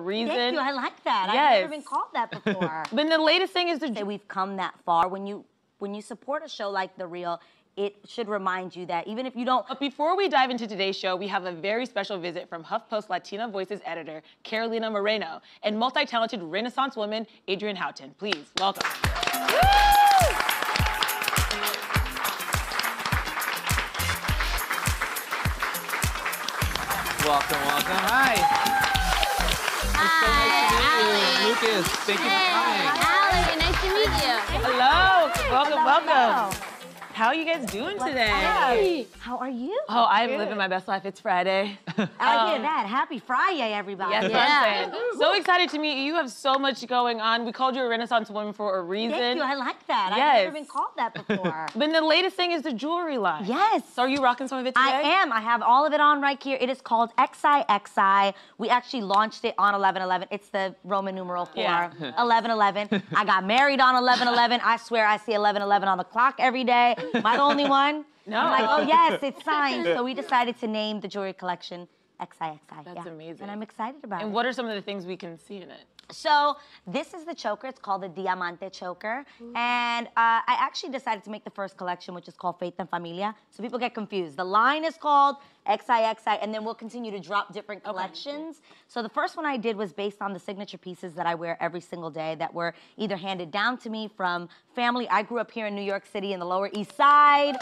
reason. Thank you, I like that. Yes. I've never been called that before. But the latest thing is that we've come that far. When you support a show like The Real, it should remind you that even if you don't... But before we dive into today's show, we have a very special visit from HuffPost Latina Voices editor, Carolina Moreno, and multi-talented Renaissance woman, Adrienne Houghton. Please, welcome. Welcome, welcome. Hi. Hi. It's so nice to meet you. Lucas, thank you for coming. Alex, nice to meet you. Hello. Welcome, welcome. Hello. How are you guys doing today? Hey. How are you? Oh, I'm living my best life. It's Friday. I hear that. Happy Friday, everybody. Yes, I'm saying. So excited to meet you. You have so much going on. We called you a Renaissance woman for a reason. Thank you. I like that. Yes. I've never been called that before. But the latest thing is the jewelry line. Yes. So are you rocking some of it today? I am. I have all of it on right here. It is called XIXI. We actually launched it on 11/11. It's the Roman numeral for 11/11. I got married on 11/11. I swear I see 11/11 on the clock every day. Am I the only one? No. I'm like, oh yes, it's signed. So we decided to name the jewelry collection XIXI. That's amazing. And I'm excited about it. And what are some of the things we can see in it? So this is the choker. It's called the Diamante choker. And I actually decided to make the first collection, which is called Faith and Familia. So people get confused. The line is called XIXI, and then we'll continue to drop different collections. So the first one I did was based on the signature pieces that I wear every single day that were either handed down to me from family. I grew up here in New York City in the Lower East Side.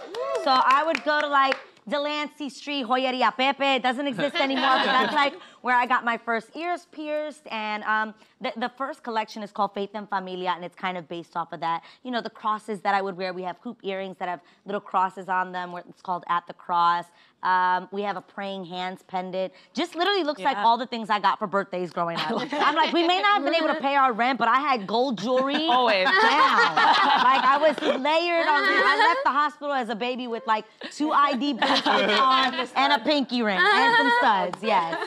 So I would go to like Delancey Street, Joyeria Pepe. It doesn't exist anymore, but that's like where I got my first ears pierced. And the first collection is called Faith and Familia, and it's kind of based off of that. You know, the crosses that I would wear. We have hoop earrings that have little crosses on them, where it's called At the Cross. We have a praying hands pendant. Just literally looks like all the things I got for birthdays growing up. I'm like, we may not have been able to pay our rent, but I had gold jewelry. Always. Down. Like I was layered on. I left the hospital as a baby with like 2 ID bracelets on and a pinky ring and some studs. Yes.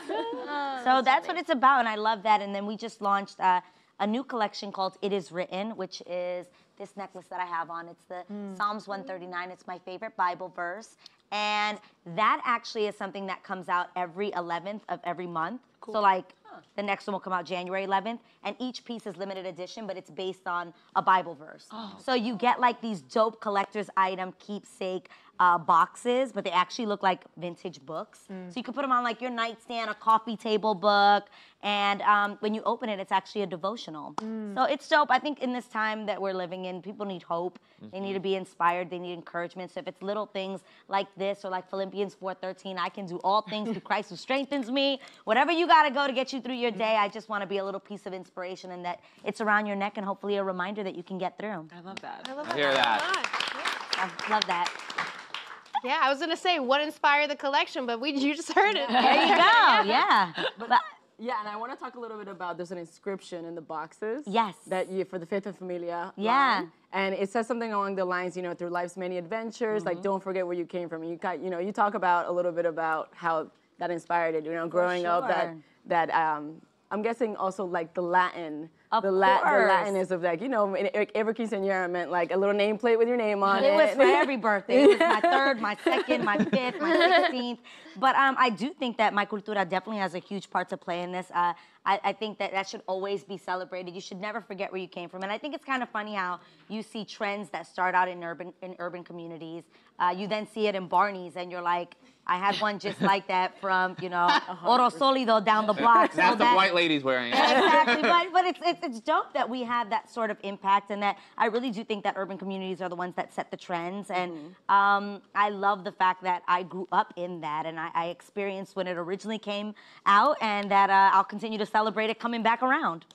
So that's what it's about, and I love that. And then we just launched a new collection called It Is Written, which is this necklace that I have on. It's the Psalms 139. It's my favorite Bible verse. And that actually is something that comes out every 11th of every month. Cool. So like the next one will come out January 11th. And each piece is limited edition, but it's based on a Bible verse. Oh. So you get like these dope collector's item keepsake boxes, but they actually look like vintage books. So you can put them on like your nightstand, a coffee table book, and when you open it, it's actually a devotional. So it's dope. I think in this time that we're living in, people need hope. They need to be inspired. They need encouragement. So if it's little things like this or like Philippians 4:13, I can do all things through Christ who strengthens me. Whatever you got to go to get you through your day, I just want to be a little piece of inspiration, and that it's around your neck and hopefully a reminder that you can get through. I love that. I love I hear that. I love that. Yeah, I was gonna say what inspired the collection, but you just heard it. There you go. Yeah. But yeah, and I want to talk a little bit about, there's an inscription in the boxes. Yes. That you, for the Faith and Familia Yeah. line. And it says something along the lines, you know, through life's many adventures, like don't forget where you came from. And you got, you know, you talk about a little bit about how that inspired it, you know, growing up, that I'm guessing also like the Latin. The Latin is of like, you know, every quinceañera meant like a little nameplate with your name on it. It was for every birthday. It was my 3rd, my 2nd, my 5th, my 16th. But I do think that my cultura definitely has a huge part to play in this. I think that should always be celebrated. You should never forget where you came from. And I think it's kind of funny how you see trends that start out in urban communities. You then see it in Barney's, and you're like, I had one just like that from, you know, Oro Solido down the block. That's the white ladies wearing it. Exactly, but it's dope that we have that sort of impact, and that I really do think that urban communities are the ones that set the trends. And I love the fact that I grew up in that, and I experienced when it originally came out, and that I'll continue to celebrate it coming back around.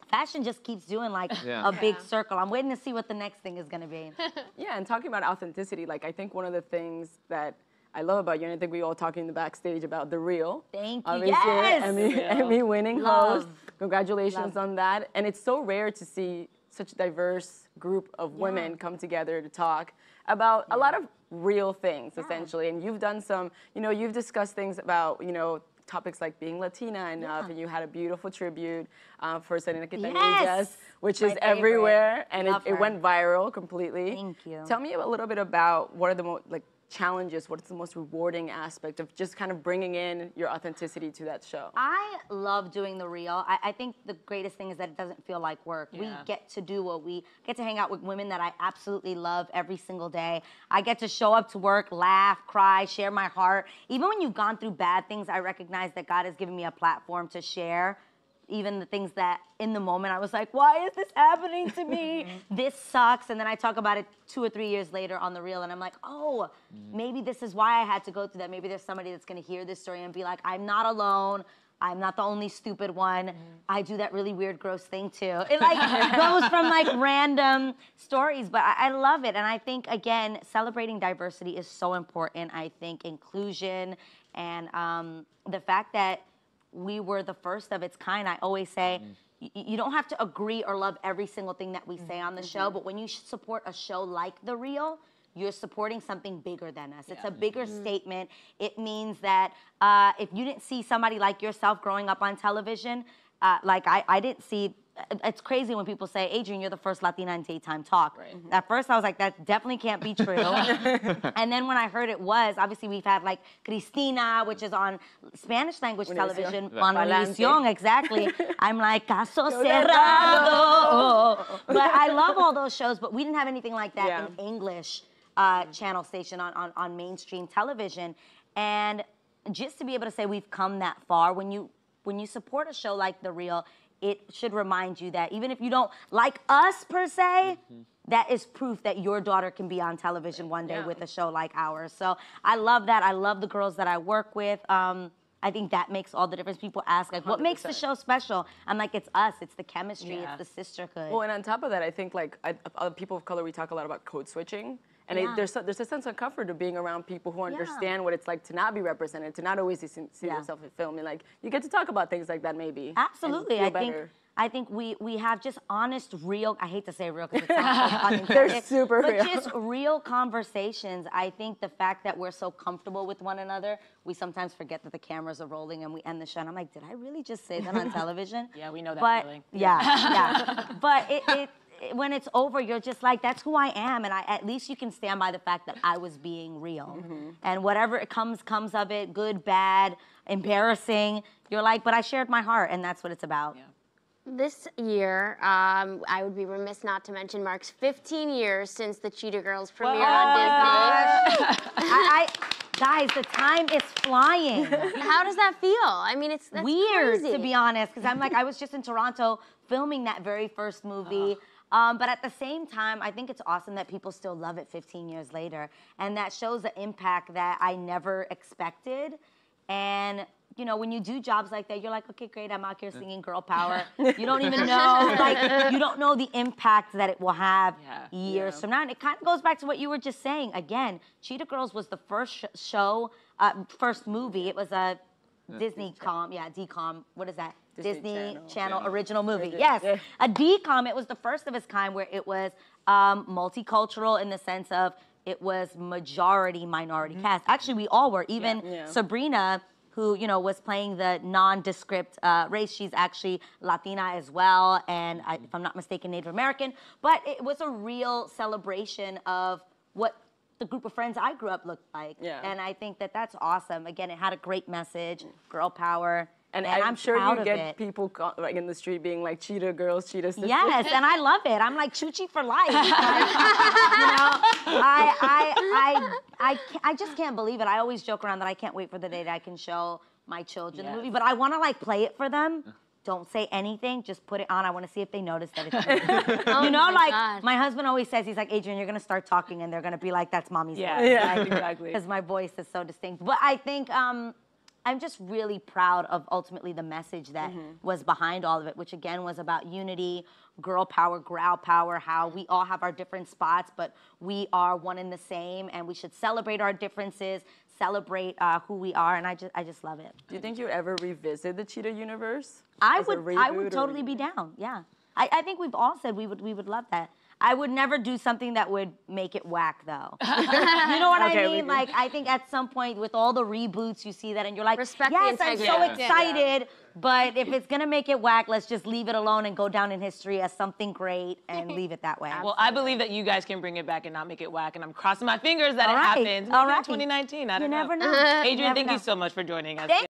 Fashion just keeps doing like a big circle. I'm waiting to see what the next thing is going to be. Yeah, and talking about authenticity, like I think one of the things that I love about you, and I think we all talking in the backstage about The Real. Thank you. Obviously, Yes. Emmy winning Love. host. Congratulations on that. And it's so rare to see such a diverse group of women come together to talk about a lot of real ththings, essentially. And you've done some, you know, you've discussed things about, you know, topics like being Latina enough, and you had a beautiful tribute for Selena Quintanillas, which is everywhere, and it went viral completely. Thank you. Tell me a little bit about what are the challenges? What's the most rewarding aspect of just kind of bringing in your authenticity to that show? I love doing the real. I think the greatest thing is that it doesn't feel like work. We get to do what we get to hang out with women that I absolutely love every single day. I get to show up to work, laugh, cry, share my heart. Even when you've gone through bad things, I recognize that God has given me a platform to share. Even the things that in the moment I was like, why is this happening to me? This sucks. And then I talk about it 2 or 3 years later on the reel and I'm like, oh, maybe this is why I had to go through that. Maybe there's somebody that's gonna hear this story and be like, I'm not alone. I'm not the only stupid one. I do that really weird, gross thing too. It like goes from like random stories, but I love it. And I think, again, celebrating diversity is so important. I think inclusion and the fact that we were the first of its kind. I always say, you don't have to agree or love every single thing that we say on the show, but when you support a show like The Real, you're supporting something bigger than us. It's a bigger statement. It means that if you didn't see somebody like yourself growing up on television, like I didn't see, it's crazy when people say, Adrienne, you're the first Latina in daytime talk. Right. At first I was like, that definitely can't be true. And then when I heard it was, obviously we've had like Cristina, which is on Spanish language television, on Univision, exactly. I'm like, caso cerrado. But I love all those shows, but we didn't have anything like that in English channel station on mainstream television. And just to be able to say we've come that far, when you support a show like The Real, it should remind you that even if you don't like us per se, that is proof that your daughter can be on television one day with a show like ours. So I love that. I love the girls that I work with. I think that makes all the difference. People ask, like, what makes the show special? I'm like, it's us. It's the chemistry. It's the sisterhood. Well, and on top of that, I think, like, people of color, we talk a lot about code switching. And there's a sense of comfort of being around people who understand what it's like to not be represented, to not always see themselves in film. And like, you get to talk about things like that maybe. Absolutely. I think we have just honest, real, I hate to say real because it's not so they're super but real. But just real conversations. I think the fact that we're so comfortable with one another, we sometimes forget that the cameras are rolling and we end the show. And I'm like, did I really just say that on television? Yeah, we know that feeling. Yeah. But when it's over, you're just like, that's who I am. And at least you can stand by the fact that I was being real. And whatever it comes of it, good, bad, embarrassing, you're like, but I shared my heart, and that's what it's about. Yeah. This year, I would be remiss not to mention marks 15 years since the Cheetah Girls premiere on Disney. Guys, the time is flying. How does that feel? I mean, that's weird, crazy. To be honest, because I'm like, I was just in Toronto filming that very first movie. But at the same time, I think it's awesome that people still love it 15 years later. And that shows the impact that I never expected. And, you know, when you do jobs like that, you're like, okay, great, I'm out here singing girl power. You don't even know, like, you don't know the impact that it will have years from now. And it kind of goes back to what you were just saying. Again, Cheetah Girls was the first show, first movie. It was a DCOM, what is that? Disney Channel original movie. Yes, a DCOM. It was the first of its kind where it was multicultural in the sense of it was majority minority cast. Actually, we all were. Even Sabrina, who was playing the nondescript race, she's actually Latina as well, and if I'm not mistaken, Native American. But it was a real celebration of what the group of friends I grew up looked like. And I think that that's awesome. Again, it had a great message, girl power. And I'm sure proud you of get it. people like in the street being like Cheetah Girls, Cheetah Sisters. Yes, and I love it. I'm like Chuchi for life. Like, I just can't believe it. I always joke around that I can't wait for the day that I can show my children the movie, but I want to like play it for them. Don't say anything, just put it on. I want to see if they notice that it's me. My husband always says, he's like, Adrienne, you're going to start talking and they're going to be like, that's mommy's voice. Exactly. Because my voice is so distinct. But I think I'm just really proud of ultimately the message that was behind all of it, which again was about unity, girl power, growl power, how we all have our different spots, but we are one and the same, and we should celebrate our differences, celebrate who we are, and I just love it. Do you think you'd ever revisit the Cheetah universe? I would totally be down. Yeah, I think we've all said we would love that. I would never do something that would make it whack, though. You know what Okay, I we mean? do. Like, I think at some point with all the reboots, you see that and you're like, Respect the yes, I'm integrity. so Yeah. excited, but if it's gonna make it whack, let's just leave it alone and go down in history as something great and leave it that way. Well, I believe that you guys can bring it back and not make it whack, and I'm crossing my fingers that All it right, happens. all Maybe in right. 2019, I You don't never know. know. Adrienne, Never thank you know. so much for joining us. Thank